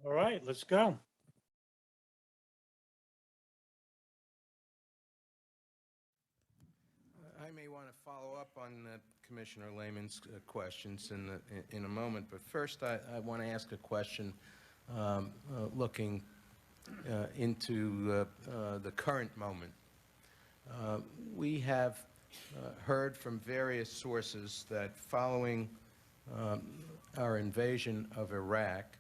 All right, let's go. I may want to follow up on Commissioner Lehman's questions in a moment, but first I want to ask a question looking into the current moment. We have heard from various sources that following our invasion of Iraq,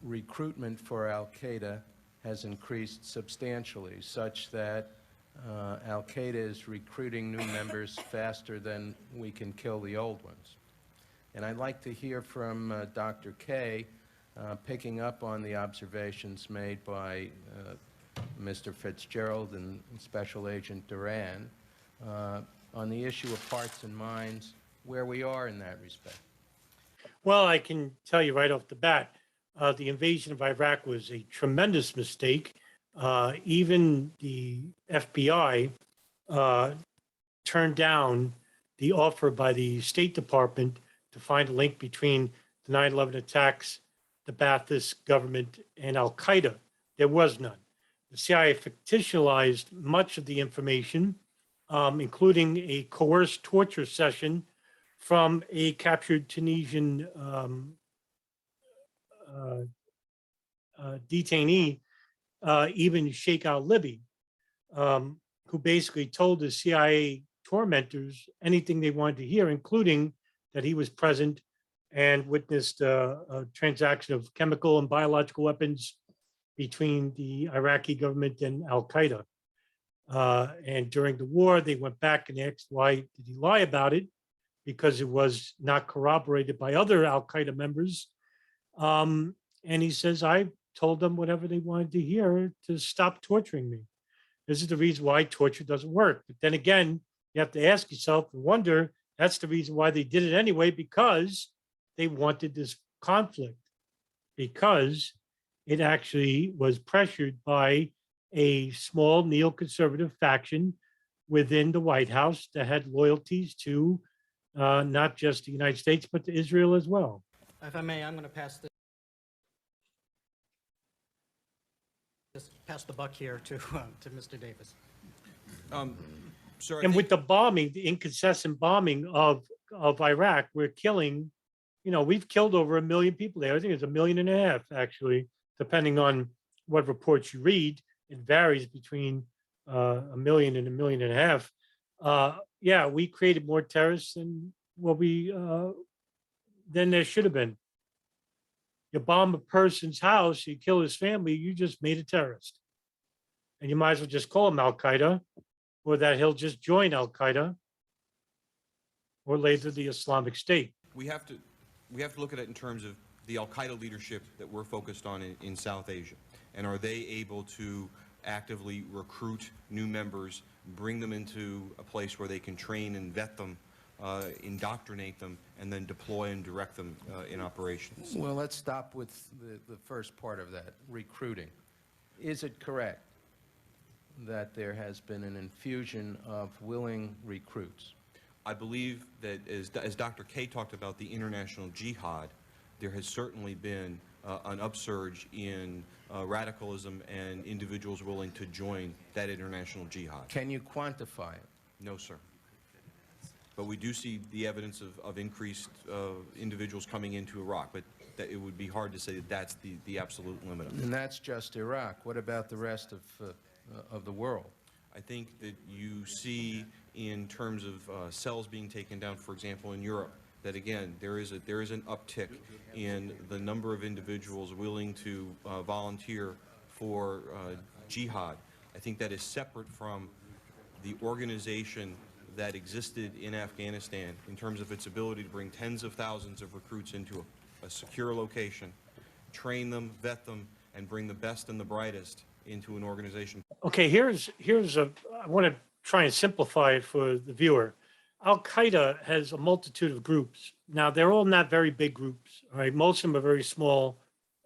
recruitment for al-Qaeda has increased substantially, such that al-Qaeda is recruiting new members faster than we can kill the old ones. And I'd like to hear from Dr. K, picking up on the observations made by Mr. Fitzgerald and Special Agent Duran on the issue of hearts and minds, where we are in that respect. Well, I can tell you right off the bat, the invasion of Iraq was a tremendous mistake. Even the FBI turned down the offer by the State Department to find a link between the 9/11 attacks, the Ba'athist government, and al-Qaeda. There was none. The CIA fictionalized much of the information, including a coerced torture session from a captured Tunisian detainee, even Sheikh al-Libi, who basically told the CIA tormentors anything they wanted to hear, including that he was present and witnessed a transaction of chemical and biological weapons between the Iraqi government and al-Qaeda. And during the war, they went back and asked, why did he lie about it? Because it was not corroborated by other al-Qaeda members. And he says, I told them whatever they wanted to hear to stop torturing me. This is the reason why torture doesn't work. But then again, you have to ask yourself and wonder, that's the reason why they did it anyway, because they wanted this conflict, because it actually was pressured by a small neoconservative faction within the White House that had loyalties to not just the United States, but to Israel as well. If I may, I'm going to pass the buck here to Mr. Davis. And with the bombing, the incessant bombing of Iraq, we're killing, we've killed over 1 million people there. I think it's 1.5 million, actually, depending on what reports you read. It varies between 1 million and 1.5 million. Yeah, we created more terrorists than than there should have been. You bomb a person's house, you kill his family, you just made a terrorist. And you might as well just call him al-Qaeda, or that he'll just join al-Qaeda, or later the Islamic State. We have to look at it in terms of the al-Qaeda leadership that we're focused on in South Asia. And are they able to actively recruit new members, bring them into a place where they can train and vet them, indoctrinate them, and then deploy and direct them in operations? Well, let's stop with the first part of that, recruiting. Is it correct that there has been an infusion of willing recruits? I believe that as Dr. K talked about the international jihad, there has certainly been an upsurge in radicalism and individuals willing to join that international jihad. Can you quantify it? No, sir. But we do see the evidence of increased individuals coming into Iraq, but that it would be hard to say that that's the absolute limit of it. And that's just Iraq. What about the rest of the world? I think that you see in terms of cells being taken down, for example, in Europe, that again, there is an uptick in the number of individuals willing to volunteer for jihad. I think that is separate from the organization that existed in Afghanistan in terms of its ability to bring tens of thousands of recruits into a secure location, train them, vet them, and bring the best and the brightest into an organization. Okay, I want to try and simplify it for the viewer. Al-Qaeda has a multitude of groups. Now, they're all not very big groups, all right? Most of them are very small,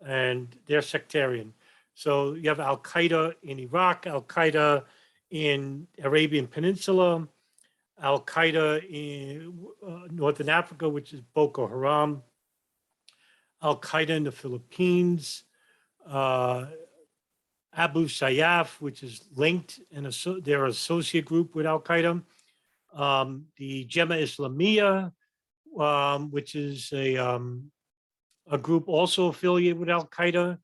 and they're sectarian. So you have Al-Qaeda in Iraq, Al-Qaeda in Arabian Peninsula, Al-Qaeda in Northern Africa, which is Boko Haram, Al-Qaeda in the Philippines, uh, Abu Sayyaf, which is linked and their associate group with Al-Qaeda, the Jema Islamiyah, which is a group also affiliated with Al-Qaeda.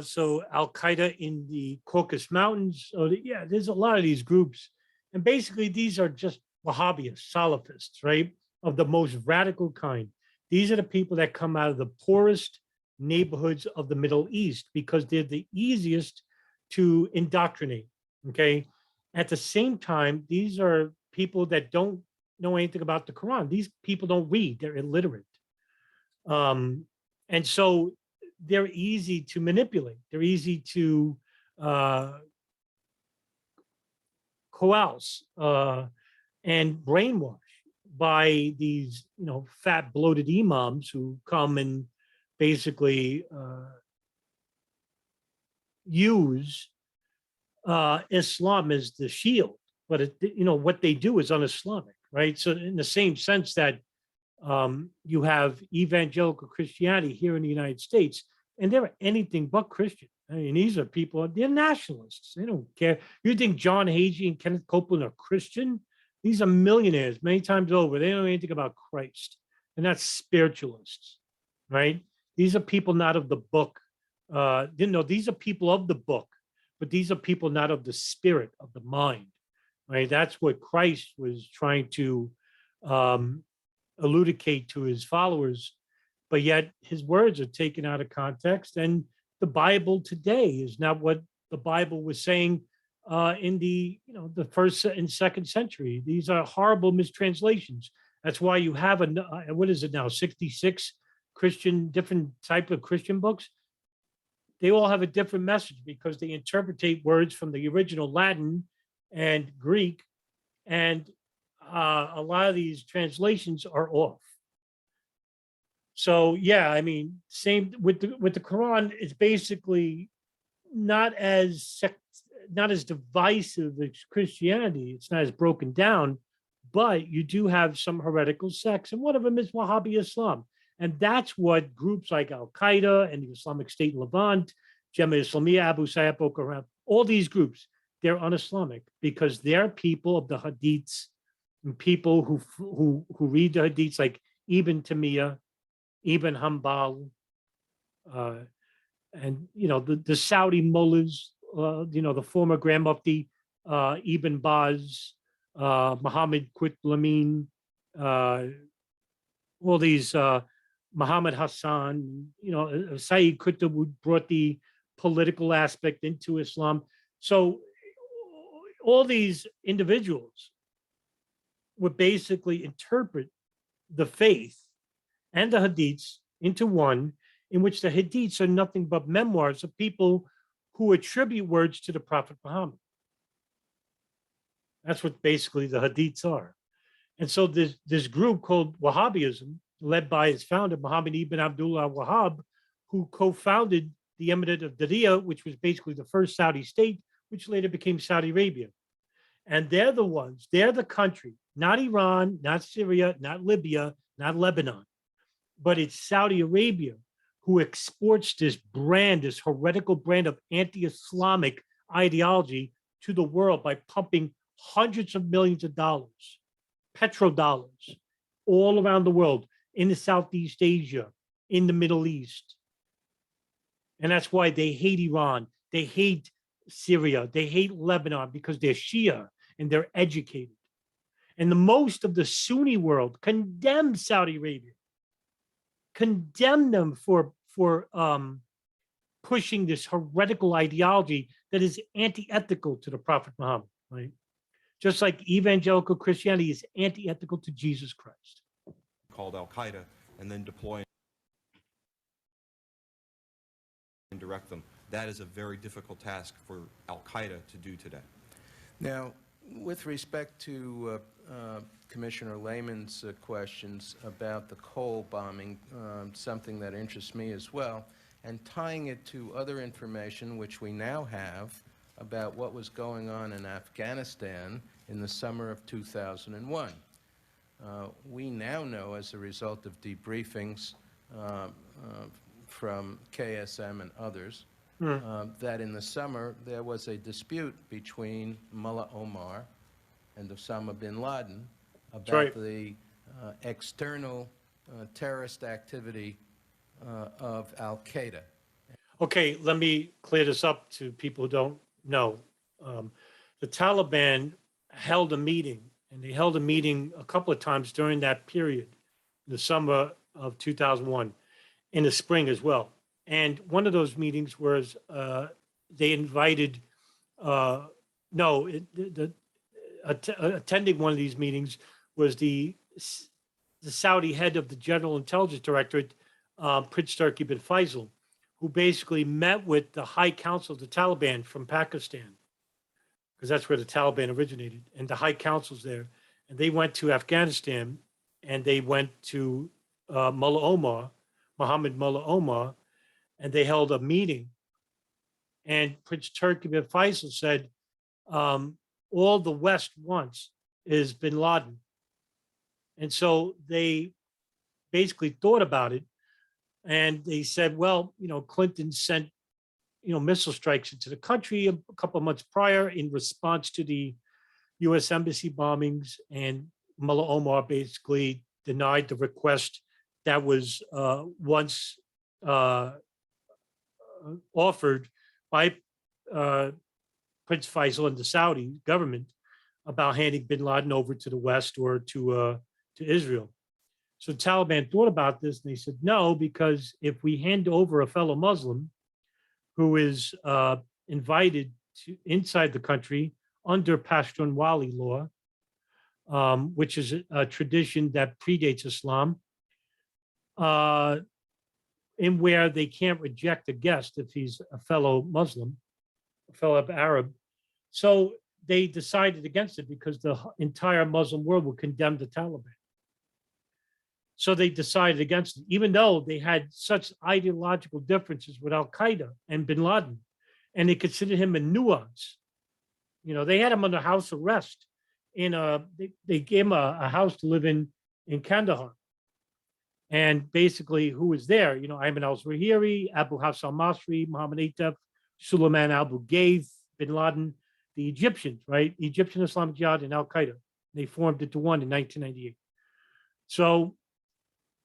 So Al-Qaeda in the Caucasus Mountains. So yeah, there's a lot of these groups. And basically these are just Wahhabists, Salafists, right? Of the most radical kind. These are the people that come out of the poorest neighborhoods of the Middle East because they're the easiest to indoctrinate, okay? At the same time, these are people that don't know anything about the Quran. These people don't read, they're illiterate. And so they're easy to manipulate. They're easy to coerce and brainwash by these, fat bloated imams who come and basically use Islam as the shield. But what they do is un-Islamic, right? So in the same sense that you have evangelical Christianity here in the United States, and they're anything but Christian. I mean, these are people, they're nationalists. They don't care. You think John Hagee and Kenneth Copeland are Christian? These are millionaires many times over. They don't know anything about Christ. They're not spiritualists, right? These are people not of the book. These are people of the book, but these are people not of the spirit, of the mind, right? That's what Christ was trying to elucidate to his followers, but yet his words are taken out of context. And the Bible today is not what the Bible was saying in the first and second century. These are horrible mistranslations. That's why you have what is it now, 66 different type of Christian books. They all have a different message because they interpretate words from the original Latin and Greek, and a lot of these translations are off. So yeah, I mean, same with the Quran. It's basically not as divisive as Christianity. It's not as broken down, but you do have some heretical sects, and one of them is Wahhabi Islam, and that's what groups like Al Qaeda and the Islamic State in Levant, Jema Islamiyah, Abu Sayyaf, Boko Haram, all these groups, they're un-Islamic because they're people of the Hadiths and people who read the Hadiths, like Ibn Taymiyyah, Ibn Hanbal, and the Saudi mullahs, the former Grand Mufti Ibn Baz, Muhammad Qutb all these Muhammad Hassan, Sayyid Qutb, who brought the political aspect into Islam. So all these individuals would basically interpret the faith and the Hadiths into one, in which the Hadiths are nothing but memoirs of people who attribute words to the Prophet Muhammad. That's what basically the Hadiths are. And so this group called Wahhabism, led by its founder, Muhammad ibn Abdullah Wahhab, who co-founded the Emirate of Diriyah, which was basically the first Saudi state, which later became Saudi Arabia. And they're the country, not Iran, not Syria, not Libya, not Lebanon, but it's Saudi Arabia who exports this brand, this heretical brand of anti-Islamic ideology to the world by pumping hundreds of millions of dollars, petrodollars, all around the world, in the Southeast Asia, in the Middle East. And that's why they hate Iran, they hate Syria, they hate Lebanon, because they're Shia and they're educated. And the most of the Sunni world condemns Saudi Arabia, condemn them for pushing this heretical ideology that is anti-ethical to the Prophet Muhammad, right? Just like evangelical Christianity is anti-ethical to Jesus Christ. Called Al Qaeda, and then deploy and direct them. That is a very difficult task for Al Qaeda to do today. Now, with respect to Commissioner Lehman's questions about the Cole bombing, something that interests me as well, and tying it to other information which we now have about what was going on in Afghanistan in the summer of 2001. We now know, as a result of debriefings from KSM and others, Hmm. that in the summer there was a dispute between Mullah Omar and Osama bin Laden about right. the external terrorist activity of Al-Qaeda. Okay, let me clear this up to people who don't know. Um, the Taliban held a meeting, and they held a meeting a couple of times during that period, the summer of 2001, in the spring as well. And one of those meetings was they invited, no, attending one of these meetings was the Saudi head of the General Intelligence Directorate, Prince Turki bin Faisal, who basically met with the High Council of the Taliban from Pakistan, because that's where the Taliban originated, and the High Council's there. And they went to Afghanistan, and they went to Mullah Omar, Mohammed Mullah Omar, and they held a meeting. And Prince Turki bin Faisal said, all the West wants is bin Laden. And so they basically thought about it, and they said, well, Clinton sent, missile strikes into the country a couple of months prior in response to the U.S. embassy bombings, and Mullah Omar basically denied the request that was once offered by Prince Faisal and the Saudi government about handing bin Laden over to the West or to Israel. So the Taliban thought about this, and they said, no, because if we hand over a fellow Muslim who is invited to inside the country under Pashtunwali law, which is a tradition that predates Islam, in where they can't reject a guest if he's a fellow Muslim, a fellow Arab. So they decided against it because the entire Muslim world would condemn the Taliban. So they decided against it, even though they had such ideological differences with Al-Qaeda and bin Laden, and they considered him a nuance. They had him under house arrest. They gave him a house to live in Kandahar. And basically, who was there? Ayman al-Zawahiri, Abu Hafs al-Masri, Mohammed Atef, Suleiman Abu Ghaith, bin Laden, the Egyptians, right? Egyptian Islamic Jihad and Al-Qaeda. They formed into one in 1998. So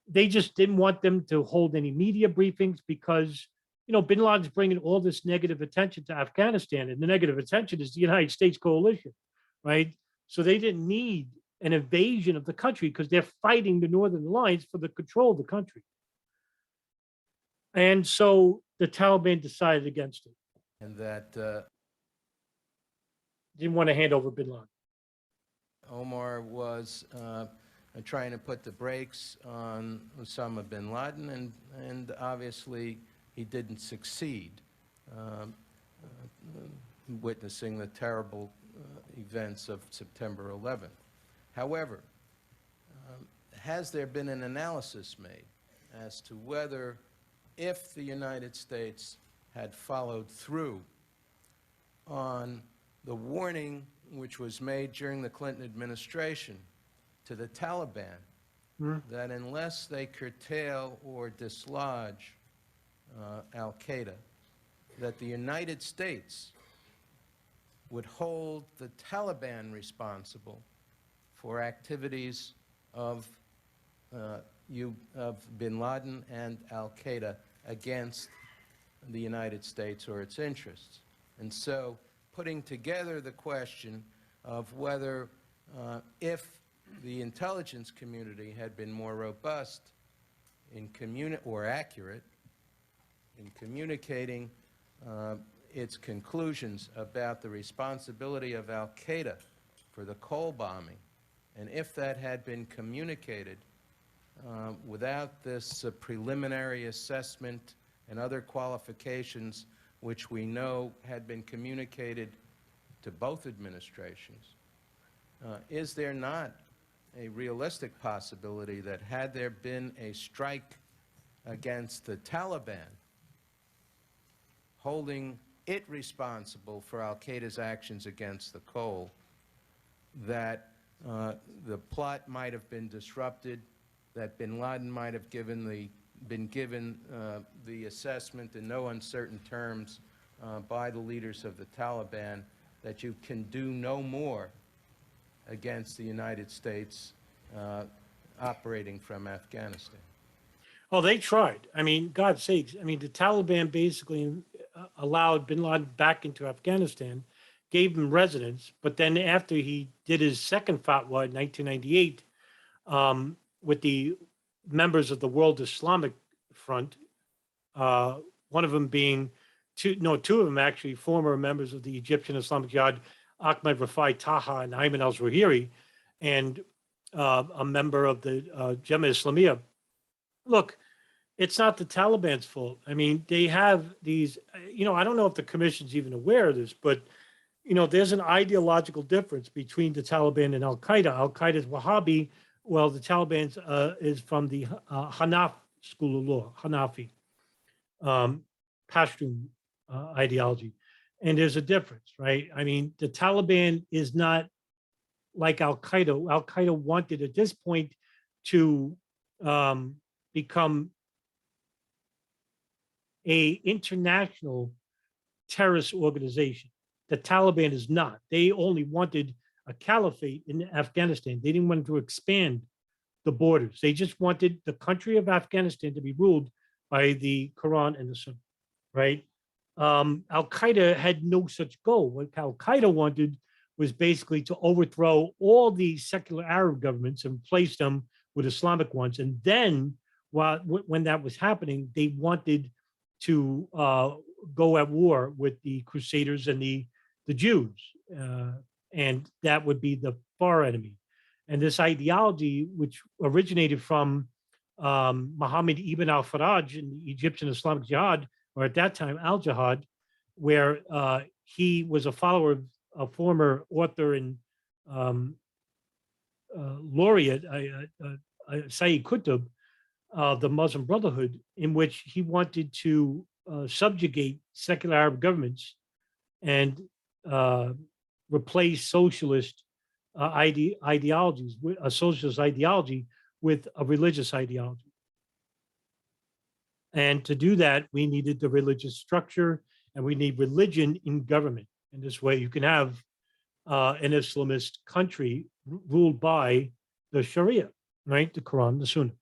they just didn't want them to hold any media briefings because, bin Laden's bringing all this negative attention to Afghanistan, and the negative attention is the United States coalition, right? So they didn't need an invasion of the country because they're fighting the Northern Alliance for the control of the country. And so the Taliban decided against it. And that Didn't want to hand over bin Laden. Omar was trying to put the brakes on Osama bin Laden, and obviously he didn't succeed, witnessing the terrible events of September 11th. However, has there been an analysis made as to whether, if the United States had followed through on the warning which was made during the Clinton administration to the Taliban, that unless they curtail or dislodge Al-Qaeda, that the United States would hold the Taliban responsible for activities of bin Laden and Al-Qaeda against the United States or its interests. And so putting together the question of whether if the intelligence community had been more robust in or accurate in communicating its conclusions about the responsibility of Al-Qaeda for the Cole bombing, and if that had been communicated without this preliminary assessment and other qualifications which we know had been communicated to both administrations, is there not a realistic possibility that had there been a strike against the Taliban, holding it responsible for Al-Qaeda's actions against the Cole, that the plot might have been disrupted, that bin Laden might have given been given the assessment in no uncertain terms by the leaders of the Taliban that you can do no more against the United States operating from Afghanistan. Oh, they tried. I mean, God's sakes. I mean, the Taliban basically allowed bin Laden back into Afghanistan, gave him residence, but then after he did his second fatwa in 1998 with the members of the World Islamic Front, one of them being two of them actually former members of the Egyptian Islamic Jihad, Ahmed Rafai Taha and Ayman al-Zawahiri, and a member of the Jemaah Islamiyah. Look, it's not the Taliban's fault. I mean, they have these, I don't know if the commission's even aware of this, but, there's an ideological difference between the Taliban and Al-Qaeda. Al-Qaeda is Wahhabi, while the Taliban is from the Hanaf school of law, Hanafi, Pashtun ideology. And there's a difference, right? I mean, the Taliban is not like Al-Qaeda. Al-Qaeda wanted at this point to become a international terrorist organization. The Taliban is not. They only wanted a caliphate in Afghanistan. They didn't want to expand the borders. They just wanted the country of Afghanistan to be ruled by the Quran and the Sunnah, right? Al-Qaeda had no such goal. What Al-Qaeda wanted was basically to overthrow all the secular Arab governments and replace them with Islamic ones. And then when that was happening, they wanted to go at war with the Crusaders and the Jews. And that would be the far enemy. And this ideology, which originated from Muhammad ibn al-Faraj in the Egyptian Islamic Jihad, or at that time, Al-Jihad, where he was a follower of a former author and laureate, Sayyid Qutb, the Muslim Brotherhood, in which he wanted to subjugate secular Arab governments and replace socialist ideologies, a socialist ideology with a religious ideology. And to do that, we needed the religious structure and we need religion in government. And this way you can have an Islamist country ruled by the Sharia, right? The Quran, the Sunnah.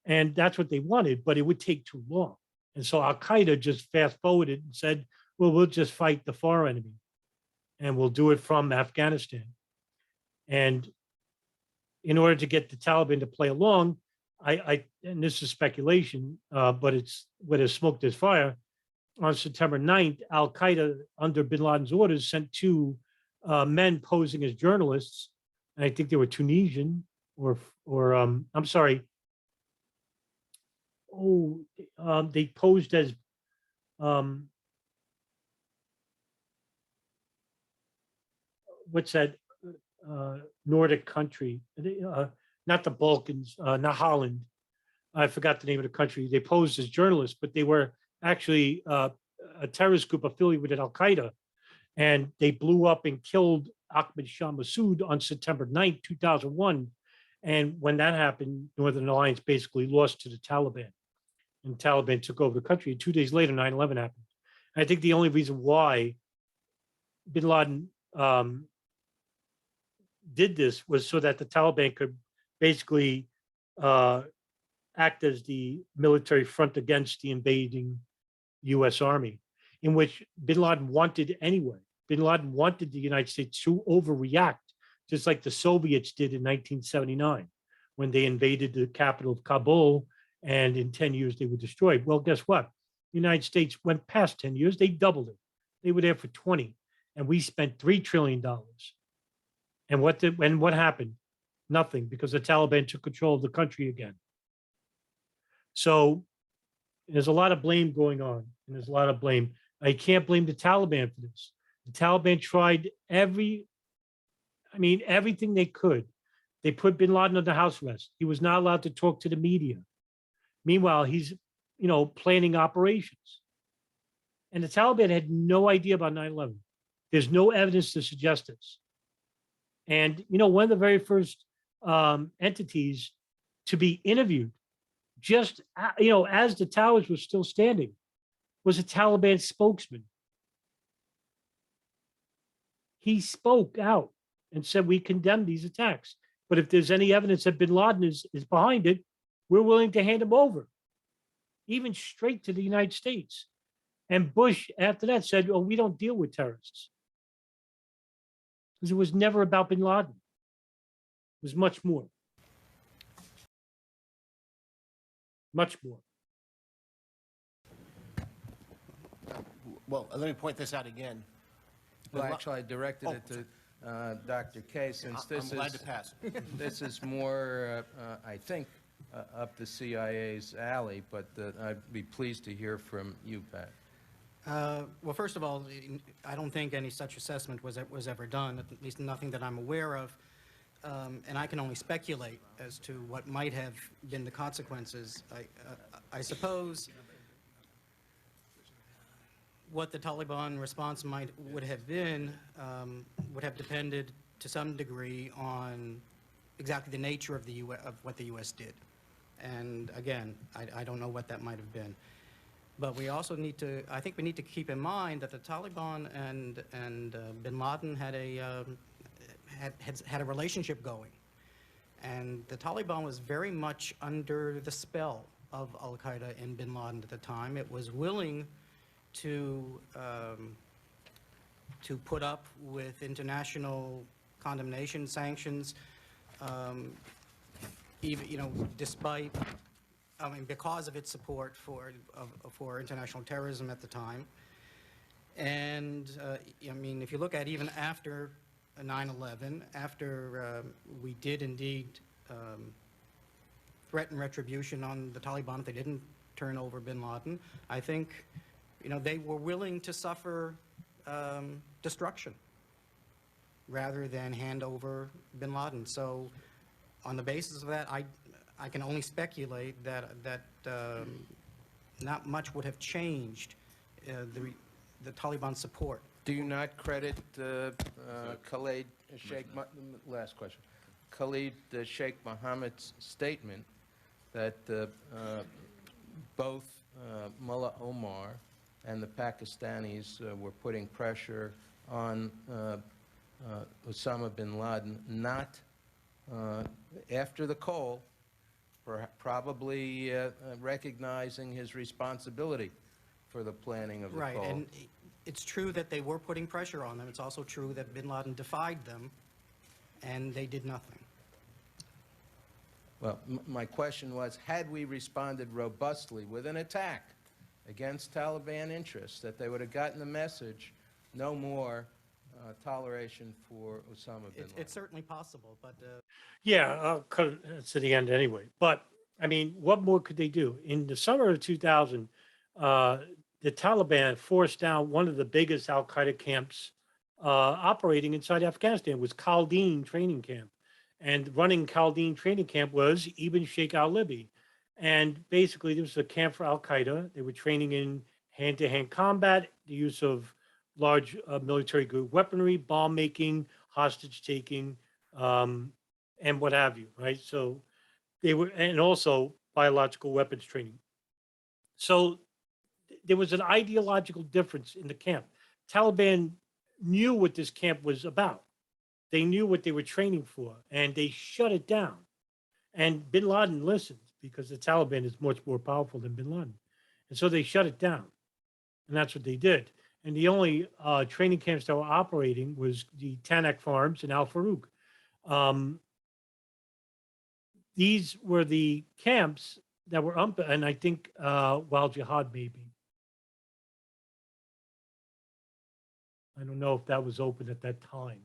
And that's what they wanted, but it would take too long. And so Al-Qaeda just fast forwarded and said, well, we'll just fight the far enemy and we'll do it from Afghanistan. And in order to get the Taliban to play along, and this is speculation, but it's where there's smoke, there's fire. On September 9th, Al-Qaeda, under bin Laden's orders, sent two men posing as journalists. And I think they were Tunisian or I'm sorry. Oh, they posed as what's that Nordic country? Not the Balkans, not Holland. I forgot the name of the country. They posed as journalists, but they were actually a terrorist group affiliated with Al-Qaeda. And they blew up and killed Ahmed Shah Massoud on September 9th, 2001. And when that happened, Northern Alliance basically lost to the Taliban. And the Taliban took over the country. 2 days later, 9/11 happened. And I think the only reason why bin Laden did this was so that the Taliban could basically act as the military front against the invading US Army, in which bin Laden wanted anyway. Bin Laden wanted the United States to overreact, just like the Soviets did in 1979, when they invaded the capital of Kabul, and in 10 years they were destroyed. Well, guess what? The United States went past 10 years, they doubled it. They were there for 20, and we spent $3 trillion. And what happened? Nothing, because the Taliban took control of the country again. So there's a lot of blame going on, and there's a lot of blame. I can't blame the Taliban for this. The Taliban tried everything they could. They put bin Laden under house arrest. He was not allowed to talk to the media. Meanwhile, he's, planning operations. And the Taliban had no idea about 9/11. There's no evidence to suggest this. And, one of the very first entities to be interviewed just, as the towers were still standing, was a Taliban spokesman. He spoke out and said, we condemn these attacks. But if there's any evidence that bin Laden is behind it, we're willing to hand him over, even straight to the United States. And Bush, after that, said, oh, we don't deal with terrorists. Because it was never about bin Laden. It was much more. Much more. Well, let me point this out again. Well, actually, I directed it to Dr. K, since I'm this glad is, to pass. this is more, I think, up the CIA's alley, but I'd be pleased to hear from you, Pat. Well, first of all, I don't think any such assessment was ever done, at least nothing that I'm aware of. And I can only speculate as to what might have been the consequences. I suppose what the Taliban response would have been would have depended to some degree on exactly the nature of what the U.S. did. And again, I don't know what that might have been. But we also need to, I think we need to keep in mind that the Taliban and bin Laden had a relationship going. And the Taliban was very much under the spell of Al-Qaeda and bin Laden at the time. It was willing to put up with international condemnation, sanctions, even, despite, because of its support for international terrorism at the time. And, if you look at even after 9/11, after we did indeed threaten retribution on the Taliban if they didn't turn over bin Laden, I think, they were willing to suffer destruction rather than hand over bin Laden. So on the basis of that, I can only speculate that not much would have changed the Taliban support. Do you not credit Khalid Sheikh, last question, Khalid Sheikh Mohammed's statement that both Mullah Omar and the Pakistanis were putting pressure on Osama bin Laden, not after the call, probably recognizing his responsibility for the planning of the Right, call? and it's true that they were putting pressure on them. It's also true that bin Laden defied them, and they did nothing. Well, my question was, had we responded robustly with an attack against Taliban interests, that they would have gotten the message, no more toleration for Osama bin Laden? It's certainly possible, but... Yeah, I'll cut it to the end anyway. But, what more could they do? In the summer of 2000, the Taliban forced down one of the biggest al-Qaeda camps operating inside Afghanistan, was Kaldeen Training Camp. And running Kaldeen Training Camp was Ibn Sheikh al-Libi. And basically, this was a camp for al-Qaeda. They were training in hand-to-hand combat, the use of large military-grade weaponry, bomb-making, hostage-taking, and what have you, right? So they were, and also biological weapons training. So there was an ideological difference in the camp. Taliban knew what this camp was about. They knew what they were training for, and they shut it down. And bin Laden listened, because the Taliban is much more powerful than bin Laden. And so they shut it down. And that's what they did. And the only training camps that were operating was the Tanakh Farms and Al Farouk. These were the camps that were and I think Wal Jihad maybe. I don't know if that was open at that time,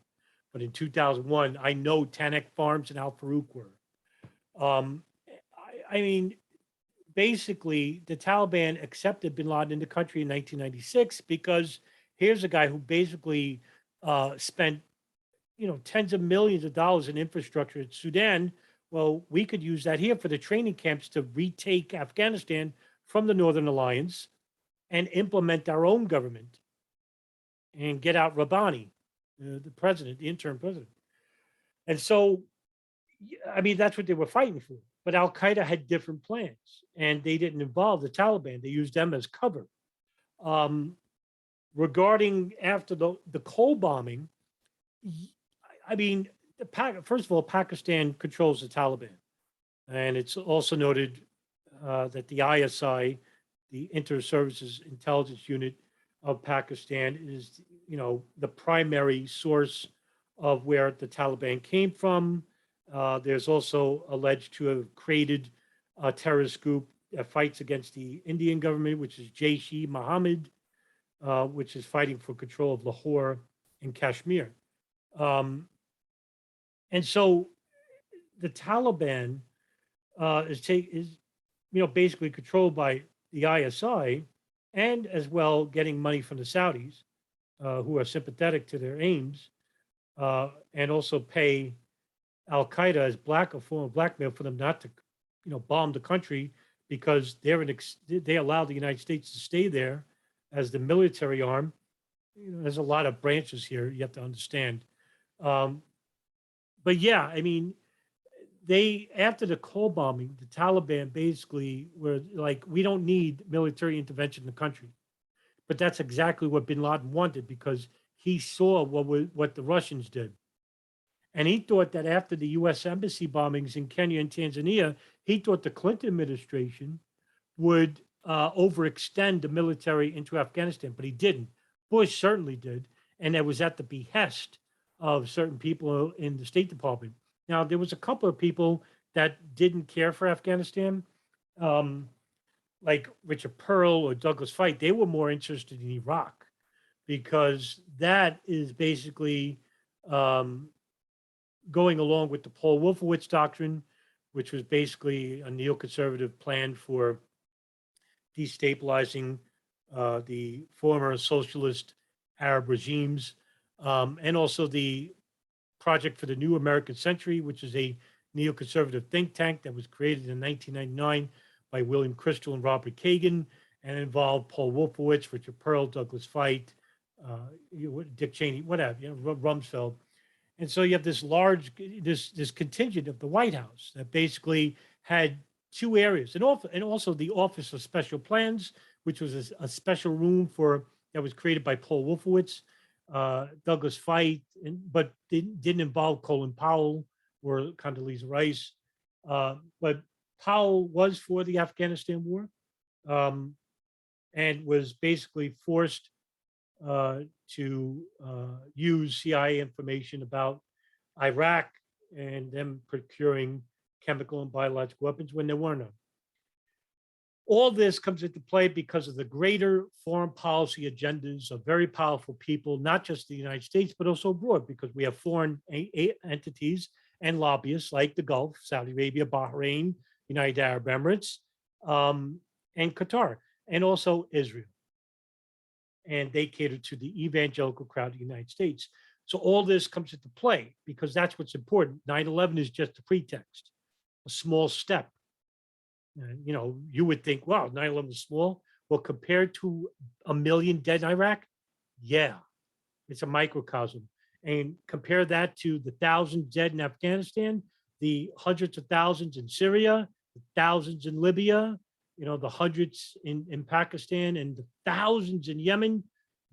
but in 2001, I know Tanakh Farms and Al Farouk were. Basically, the Taliban accepted bin Laden in the country in 1996 because here's a guy who basically spent, tens of millions of dollars in infrastructure in Sudan. Well, we could use that here for the training camps to retake Afghanistan from the Northern Alliance and implement our own government and get out Rabbani, the president, the interim president. And so, that's what they were fighting for. But Al-Qaeda had different plans, and they didn't involve the Taliban. They used them as cover. Um, Regarding after the Cole bombing, I mean, first of all, Pakistan controls the Taliban. And it's also noted that the ISI, the Inter-Services Intelligence Unit of Pakistan, is, the primary source of where the Taliban came from. There's also alleged to have created a terrorist group that fights against the Indian government, which is Jaish-e-Mohammed, which is fighting for control of Lahore and Kashmir. Um, and so the Taliban is basically controlled by the ISI, and as well getting money from the Saudis, who are sympathetic to their aims, and also pay Al Qaeda as a form of blackmail for them not to, bomb the country, because they allow the United States to stay there as the military arm. There's a lot of branches here you have to understand. But yeah, I mean, after the Cole bombing, the Taliban basically were like, we don't need military intervention in the country. But that's exactly what Bin Laden wanted, because he saw what the Russians did. And he thought that after the US embassy bombings in Kenya and Tanzania, he thought the Clinton administration would overextend the military into Afghanistan, but he didn't. Bush certainly did. And it was at the behest of certain people in the State Department. Now, there was a couple of people that didn't care for Afghanistan, like Richard Pearl or Douglas Feith. They were more interested in Iraq, because that is basically going along with the Paul Wolfowitz doctrine, which was basically a neoconservative plan for destabilizing the former socialist Arab regimes, and also the Project for the New American Century, which is a neoconservative think tank that was created in 1999 by William Kristol and Robert Kagan, and involved Paul Wolfowitz, Richard Pearl, Douglas Feith, Dick Cheney, whatever, Rumsfeld. And so you have this this contingent of the White House that basically had two areas, and also the Office of Special Plans, which was a special room that was created by Paul Wolfowitz, Douglas Feith, but didn't involve Colin Powell or Condoleezza Rice. But Powell was for the Afghanistan war, and was basically forced to use CIA information about Iraq and them procuring chemical and biological weapons when there were none. All this comes into play because of the greater foreign policy agendas of very powerful people, not just the United States, but also abroad, because we have foreign entities and lobbyists like the Gulf, Saudi Arabia, Bahrain, United Arab Emirates, and Qatar, and also Israel. And they cater to the evangelical crowd of the United States. So all this comes into play because that's what's important. 9/11 is just a pretext, a small step. And, you would think, wow, 9/11 is small. Well, compared to 1 million dead in Iraq, yeah, it's a microcosm. And compare that to the thousands dead in Afghanistan, the hundreds of thousands in Syria, the thousands in Libya, the hundreds in Pakistan, and the thousands in Yemen.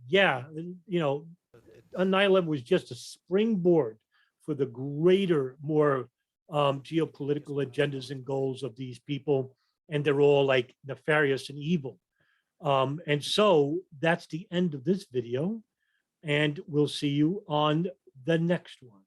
Yeah, 9/11 was just a springboard for the greater, more geopolitical agendas and goals of these people, and they're all like nefarious and evil. And so that's the end of this video, and we'll see you on the next one.